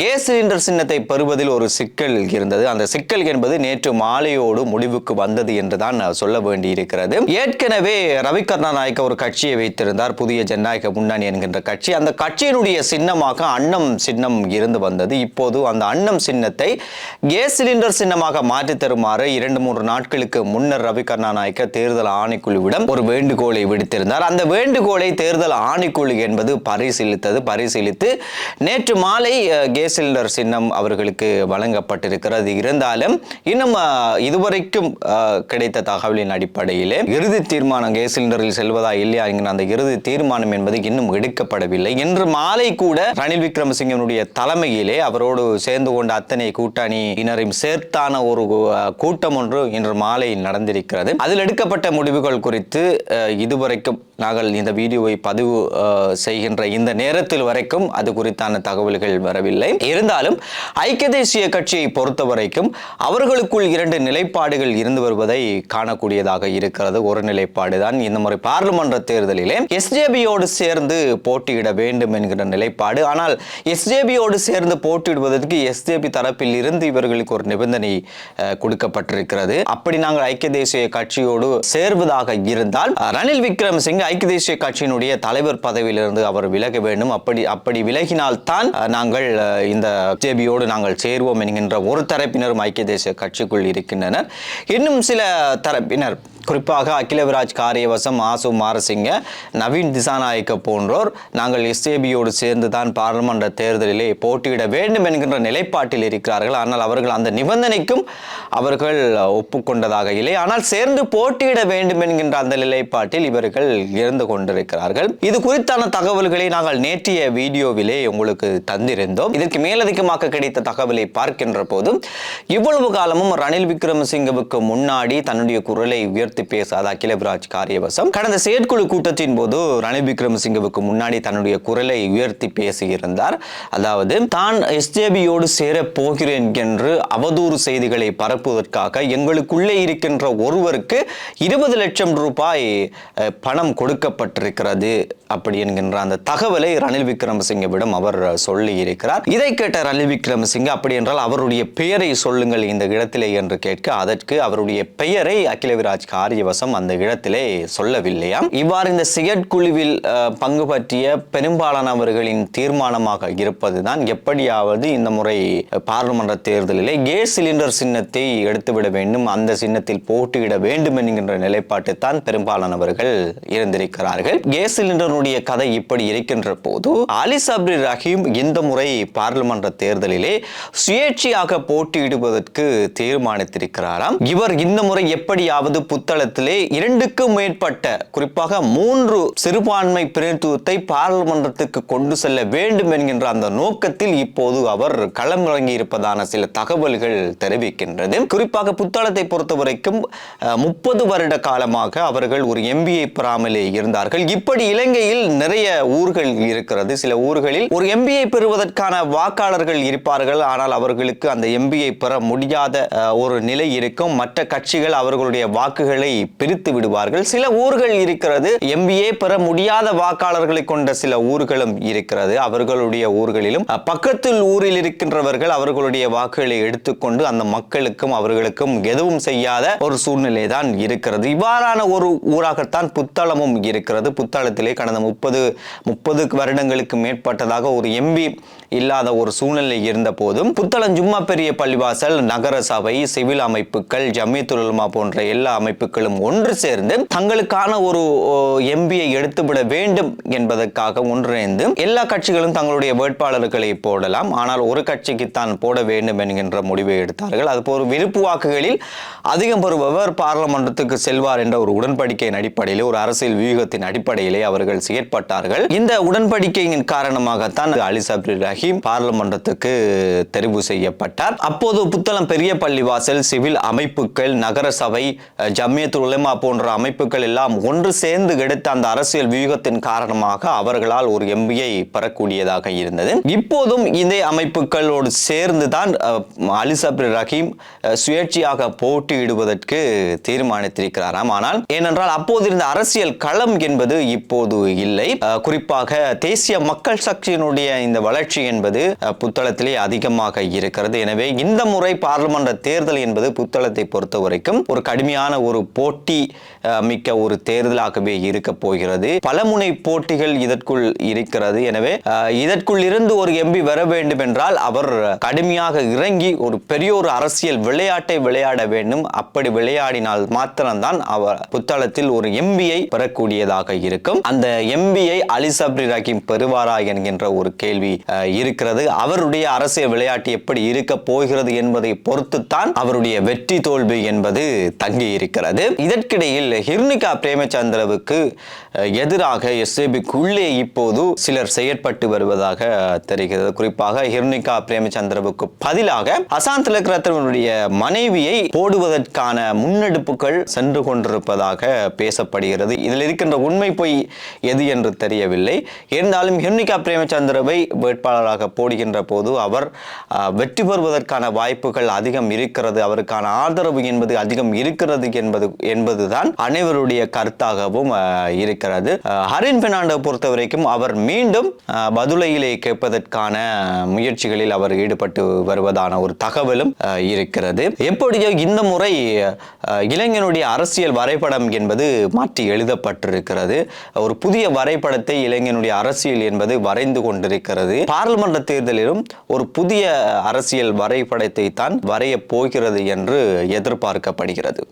Gas cylinder சின்னத்தை பெறுவதில் ஒரு சிக்கல் இருந்தது. அந்த சிக்கல் என்பது நேற்று மாலையோடு முடிவுக்கு வந்தது என்றுதான் சொல்ல வேண்டியிருக்கிறது. ஏற்கனவே ரவி கருணாநாயக்க ஒரு கட்சியை வைத்திருந்தார், புதிய ஜனநாயக முன்னணி என்கின்ற கட்சி. அந்த கட்சியினுடைய சின்னமாக அன்னம் சின்னம் இருந்து வந்தது. இப்போது அந்த அன்னம் சின்னத்தை கேஸ் சிலிண்டர் சின்னமாக மாற்றி தருமாறு 2-3 நாட்களுக்கு முன்னர் ரவி கருணாநாயக்க தேர்தல் ஆணைக்குழுவிடம் ஒரு வேண்டுகோளை விடுத்திருந்தார். அந்த வேண்டுகோளை தேர்தல் ஆணைக்குழு என்பது பரிசீலித்து நேற்று மாலை கேஸ் சிலிண்டர் சின்னம் அவர்களுக்கு வழங்கப்பட்டிருக்கிறது. இருந்தாலும் இன்னும் இதுவரைக்கும் கிடைத்த தகவலின் அடிப்படையிலே இறுதி தீர்மானம் கேஸ் சிலிண்டரில் செல்வதா இல்லையா என்கிற அந்த இறுதி தீர்மானம் என்பது இன்னும் எடுக்கப்படவில்லை. இன்று மாலை கூட ரணில் விக்ரமசிங்கனுடைய தலைமையிலே அவரோடு சேர்ந்து கொண்ட அத்தனை கூட்டணியினரையும் சேர்த்தான ஒரு கூட்டம் ஒன்று இன்று மாலை நடந்திருக்கிறது. அதில் எடுக்கப்பட்ட முடிவுகள் குறித்து இதுவரைக்கும் நாங்கள் இந்த வீடியோவை பதிவு செய்கின்ற இந்த நேரத்தில் வரைக்கும் அது குறித்தான தகவல்கள் வரவில்லை. இருந்தாலும் ஐக்கிய தேசிய கட்சியை பொறுத்த வரைக்கும் அவர்களுக்குள் 2 நிலைப்பாடுகள் இருந்து வருவதை காணக்கூடியதாக இருக்கிறது. ஒரு நிலைப்பாடு தான் இந்த முறை பாராளுமன்ற தேர்தலிலே எஸ்ஜேபியோடு சேர்ந்து போட்டியிட வேண்டும் என்கிற நிலைப்பாடு. ஆனால் எஸ்ஜேபியோடு சேர்ந்து போட்டியிடுவதற்கு எஸ்ஜேபி தரப்பில் இருந்து இவர்களுக்கு ஒரு நிபந்தனை கொடுக்கப்பட்டிருக்கிறது. அப்படி நாங்கள் ஐக்கிய தேசிய கட்சியோடு சேர்வதாக இருந்தால் ரணில் விக்ரமசிங்கே ஐக்கிய தேசிய கட்சியினுடைய தலைவர் பதவியிலிருந்து அவர் விலக வேண்டும். அப்படி விலகினால் தான் நாங்கள் இந்த ஜேபியோடு நாங்கள் சேருவோம் என்கின்ற ஒரு தரப்பினரும் ஐக்கிய தேசிய கட்சிக்குள் இருக்கின்றனர். இன்னும் சில தரப்பினர், குறிப்பாக அகிலவிராஜ் காரியவசம், ஆசு மாரசிங்க, நவீன் திசாநாயக்க போன்றோர் நாங்கள் எஸ்ஏபியோடு சேர்ந்து தான் பாராளுமன்ற தேர்தலிலே போட்டியிட வேண்டும் என்கின்ற நிலைப்பாட்டில் இருக்கிறார்கள். ஆனால் அவர்கள் அந்த நிபந்தனைக்கும் அவர்கள் ஒப்புக்கொண்டதாக இல்லை. ஆனால் சேர்ந்து போட்டியிட வேண்டும் என்கின்ற அந்த நிலைப்பாட்டில் இவர்கள் இருந்து கொண்டிருக்கிறார்கள். இது குறித்தான தகவல்களை நாங்கள் நேற்றைய வீடியோவிலே உங்களுக்கு தந்திருந்தோம். இதற்கு மேலதிகமாக கிடைத்த தகவலை பார்க்கின்ற போதும் இவ்வளவு காலமும் ரணில் விக்ரமசிங்கவுக்கு முன்னாடி தன்னுடைய குரலை உயர்த்தி பேசாத அகிலவிராஜ் காரியவசம் கடந்த செயற்குழு கூட்டத்தின் போது ரணில் விக்ரமசிங்கவுக்கு முன்னாடி தன்னுடைய குரலை உயர்த்தி பேசியிருந்தார். அதாவது தான் எஸ்ஜேபியோடு சேர போகிறேன் என்று அவதூறு செய்திகளை பரப்புவதற்காக எங்களுக்குள்ளே இருக்கின்ற ஒருவருக்கு 20 லட்சம் ரூபாய் பணம் கொடுக்கப்பட்டிருக்கிறது அப்படி என்கின்ற அந்த தகவலை ரணில் விக்ரமசிங்கவிடம் அவர் சொல்லி இருக்கிறார். இதை கேட்ட ரணில் விக்ரமசிங்கே அப்படி என்றால் அவருடைய பெயரை சொல்லுங்கள் இந்த இடத்திலே என்று கேட்க அதற்கு அவருடைய பெயரை அகிலவிராஜ் காரியவசம் அந்த இடத்திலே சொல்லவில்லையாம். இவ்வாறு இந்த செயற்குழுவில் பங்கு பற்றிய பெரும்பாலானவர்களின் தீர்மானமாக இருப்பதுதான் எப்படியாவது இந்த முறை பாராளுமன்ற தேர்தலிலே கேஸ் சிலிண்டர் சின்னத்தை எடுத்துவிட வேண்டும், அந்த சின்னத்தில் போட்டியிட வேண்டும் என்கின்ற நிலைப்பாட்டை தான் பெரும்பாலானவர்கள் இருந்திருக்கிறார்கள். கேஸ் சிலிண்டருடைய கதை இப்படி இருக்கின்ற போது அலி சப்ரி ரஹீம் இந்த முறை பாராளுமன்ற தேர்தலிலே சுயேட்சையாக போட்டியிடுவதற்கு தீர்மானித்திருக்கிறாராம். இவர் இந்த முறை எப்படியாவது புத்தளத்திலே 2க்கும் மேற்பட்ட, குறிப்பாக 3 சிறுபான்மை பிரதிநிதித்துவத்தை பாராளுமன்றத்துக்கு கொண்டு செல்ல வேண்டும் என்கின்ற அந்த நோக்கத்தில் இப்போது அவர் களமிறங்கி இருப்பதான சில தகவல்கள் தெரிவிக்கின்றது. குறிப்பாக புத்தளத்தை பொறுத்தவரைக்கும் 30 வருட காலமாக அவர்கள் ஒரு எம்பியை பெறாமலே இருந்தார்கள். இப்படி இலங்கையில் நிறைய ஊர்கள் இருக்கிறது. சில ஊர்களில் ஒரு எம்பியை பெறுவதற்கான வாக்காளர்கள் இருப்பார்கள். ஆனால் அவர்களுக்கு அந்த எம்பியை பெற முடியாத ஒரு நிலை இருக்கும். மற்ற கட்சிகள் அவர்களுடைய வாக்குகளை பிரித்து விடுவார்கள். சில ஊர்கள் இருக்கிறது எம்பிஏ பெற முடியாத வாக்காளர்களை கொண்ட சில ஊர்களும் இருக்கிறது. அவர்களுடைய ஊர்களிலும் பக்கத்தில் ஊரில் இருக்கின்றவர்கள் அவர்களுடைய வாக்குகளை எடுத்துக்கொண்டு அந்த மக்களுக்கும் அவர்களுக்கும் எதுவும் செய்யாத ஒரு சூழ்நிலை தான் இருக்கிறது. இவ்வாறான ஒரு ஊராகத்தான் புத்தளமும் இருக்கிறது. புத்தளத்திலே கடந்த 30 வருடங்களுக்கு மேற்பட்டதாக ஒரு எம்பி இல்லாத ஒரு சூழ்நிலை இருந்த போதும் புத்தளம் ஜும்மா பெரிய பள்ளிவாசல், நகர சபை, சிவில் அமைப்புகள், ஜமியத்துல் உலமா போன்ற எல்லா அமைப்புகளும் ஒன்று சேர்ந்து தங்களுக்கான ஒரு எம்பியை எடுத்துவிட வேண்டும் என்பதற்காக ஒன்றிணைந்து எல்லா கட்சிகளும் தங்களுடைய வேட்பாளர்களை போடலாம், ஆனால் ஒரு கட்சிக்கு தான் போட வேண்டும் என்கின்ற முடிவை எடுத்தார்கள். அதுபோல் விருப்பு வாக்குகளில் அதிகம் பெறுபவர் பாராளுமன்றத்துக்கு செல்வார் என்ற ஒரு உடன்படிக்கையின் அடிப்படையில், ஒரு அரசியல் வியூகத்தின் அடிப்படையிலே அவர்கள் செயற்பட்டார்கள். இந்த உடன்படிக்கையின் காரணமாகத்தான் அலி சப்ரி ரஹீம் பாராளுமன்றத்துக்கு தெரிவு செய்யப்பட்டார். அப்போது புத்தளம் பெரிய பள்ளிவாசல், சிவில் அமைப்புகள், நகர சபை, ஜமியத்துல் உலமா போன்ற அமைப்புகள் எல்லாம் ஒன்று சேர்ந்து எடுத்த அந்த அரசியல் வியூகத்தின் காரணமாக அவர்களால் ஒரு எம்பியை பெறக்கூடியதாக இருந்தது. இப்போதும் இந்த அமைப்புகளோடு சேர்ந்துதான் அலி சப்ரி ரஹீம் சுயேட்சையாக போட்டியிடுவதற்கு தீர்மானித்திருக்கிறாராம். ஆனால் ஏனென்றால் அப்போது இருந்த அரசியல் களம் என்பது இப்போது இல்லை. குறிப்பாக தேசிய மக்கள் சக்தியினுடைய இந்த வளர்ச்சி என்பது புத்தளத்திலே அதிகமாக இருக்கிறது. எனவே இந்த முறை பாராளுமன்ற தேர்தல் என்பது புத்தளத்தை பொறுத்த வரைக்கும் ஒரு கடுமையான ஒரு போட்டி மிக்க ஒரு தேர்தலாகவே இருக்க போகிறது. பலமுனை போட்டிகள் இதற்குள் இருக்கிறது. எனவே இதற்குள் இருந்து ஒரு எம்பி வர வேண்டும் என்றால் அவர் கடுமையாக இறங்கி ஒரு பெரிய ஒரு அரசியல் விளையாட்டை விளையாட வேண்டும். அப்படி விளையாடினால் மாத்திரம்தான் அவர் புத்தளத்தில் ஒரு எம்பியை பெறக்கூடியதாக இருக்கும். அந்த எம்பியை அலி சப்ரி ரஹீம் பெறுவாரா என்கின்ற ஒரு கேள்வி இருக்கிறது. அவருடைய அரசியல் விளையாட்டு எப்படி இருக்க போகிறது என்பதை பொறுத்துத்தான் அவருடைய வெற்றி தோல்வி என்பது தங்கி இருக்கிறது. இதற்கிடையில் ஹிருணிகா பிரேமச்சந்திரவுக்கு எதிராக எஸ்ஏபிக்குள்ளே இப்போது சிலர் செயற்பட்டு வருவதாக தெரிகிறது. குறிப்பாக ஹிருணிகா பிரேமச்சந்திரவுக்கு பதிலாக அசாந்த் திலகரத்னவினுடைய மனைவியை போடுவதற்கான முன்னெடுப்புகள் சென்று கொண்டிருப்பதாக பேசப்படுகிறது. இதில் இருக்கின்ற உண்மை பொய் எது என்று தெரியவில்லை. இருந்தாலும் ஹிருணிகா பிரேமச்சந்திரவை வேட்பாளராக போடுகின்ற போது அவர் வெற்றி பெறுவதற்கான வாய்ப்புகள் அதிகம் இருக்கிறது, அவருக்கான ஆதரவு என்பது அதிகம் இருக்கிறது என்பதுதான் அனைவருடைய கருத்தாகவும் இருக்கிறது. ஹரின் பெர்னாண்டோ பொறுத்தவரைக்கும் அவர் மீண்டும் பதுளையிலே கேட்பதற்கான முயற்சிகளில் அவர் ஈடுபட்டு வருவதான ஒரு தகவலும் இருக்கிறது. எப்படியோ இந்த முறை இளைஞனுடைய அரசியல் வரைபடம் என்பது மாற்றி எழுதப்பட்டிருக்கிறது. ஒரு புதிய வரைபடத்தை இளைஞனுடைய அரசியல் என்பது வரைந்து கொண்டிருக்கிறது. பாராளுமன்ற தேர்தலிலும் ஒரு புதிய அரசியல் வரைபடத்தை தான் வரைய போகிறது என்று எதிர்பார்க்கப்படுகிறது.